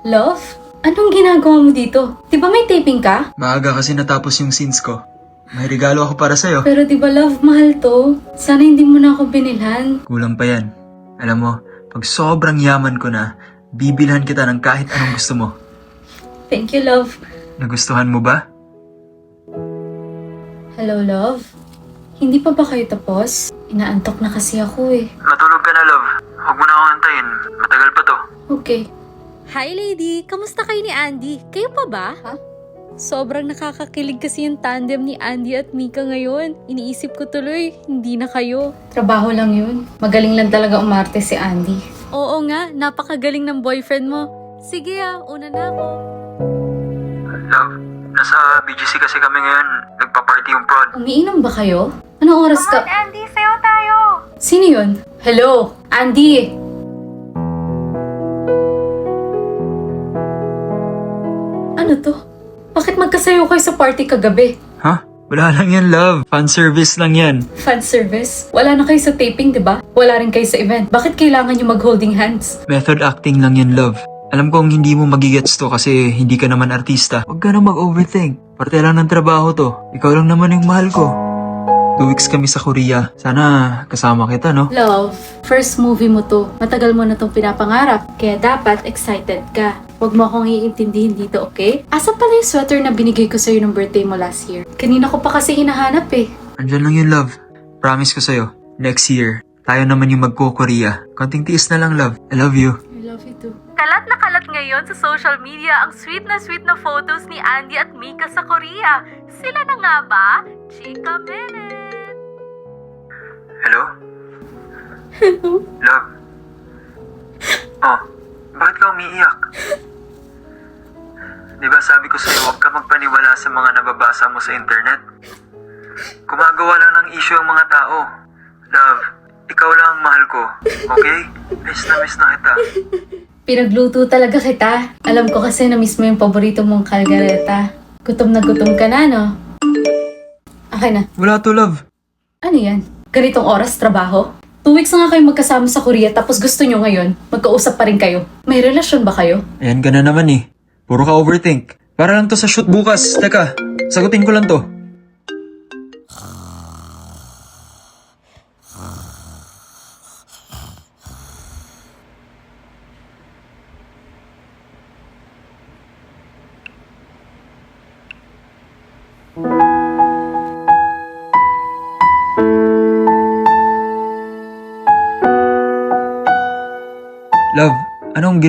Love? Anong ginagawa mo dito? Di ba may taping ka? Maaga kasi natapos yung scenes ko. May regalo ako para sa'yo. Pero di ba love, mahal to? Sana hindi mo na ako binilhan. Kulang pa yan. Alam mo, pag sobrang yaman ko na, bibilhan kita ng kahit anong gusto mo. Thank you, love. Nagustuhan mo ba? Hello, love. Hindi pa ba kayo tapos? Inaantok na kasi ako eh. Matulog ka na, love. Huwag mo na akong antayin. Matagal pa to. Okay. Hi lady! Kamusta kayo ni Andy? Kayo pa ba? Ha? Sobrang nakakakilig kasi yung tandem ni Andy at Mika ngayon. Iniisip ko tuloy, hindi na kayo. Trabaho lang yun. Magaling lang talaga umarte si Andy. Oo nga, napakagaling ng boyfriend mo. Sige una na ako. Love, nasa BGC kasi kami ngayon. Nagpa-party yung prod. Umiinom ba kayo? Anong oras ka? Andy, sayo tayo! Sino yun? Hello? Andy! Ano to? Bakit magkasayo kayo sa party kagabi? Ha? Wala lang yan, love. Fan service lang yan. Fan service? Wala na kayo sa taping, di ba? Wala rin kayo sa event. Bakit kailangan nyo mag-holding hands? Method acting lang yan, love. Alam kong hindi mo magigets to kasi hindi ka naman artista. Huwag ka na mag-overthink. Parte lang ng trabaho to. Ikaw lang naman yung mahal ko. 2 weeks kami sa Korea. Sana kasama kita, no? Love, first movie mo to. Matagal mo na tong pinapangarap. Kaya dapat excited ka. Huwag mo akong iintindihin dito, okay? Asa pala yung sweater na binigay ko sa'yo nung birthday mo last year? Kanina ko pa kasi hinahanap eh. Andyan lang yun, love. Promise ko sa'yo. Next year, tayo naman yung magko-Korea. Konting tiis na lang, love. I love you. I love you too. Kalat na kalat ngayon sa social media ang sweet na photos ni Andy at Mika sa Korea. Sila na nga ba? Chika Minute! Hello? Love? Oh, bakit ka umiiyak? Di ba sabi ko sa'yo, huwag ka magpaniwala sa mga nababasa mo sa internet? Gumagawa lang ng issue ang mga tao. Love, ikaw lang ang mahal ko, okay? Miss na kita. Pinagluto talaga kita. Alam ko kasi na-miss mo yung paborito mong kalgareta. Gutom na gutom ka na, no? Okay na. Wala to, love. Ano yan? Ganitong oras, trabaho? 2 weeks na nga kayo magkasama sa Korea tapos gusto nyo ngayon, magkausap pa rin kayo. May relasyon ba kayo? Ayan ka na naman eh. Puro ka overthink. Para lang to sa shoot bukas. Teka, sagutin ko lang to. Love, anong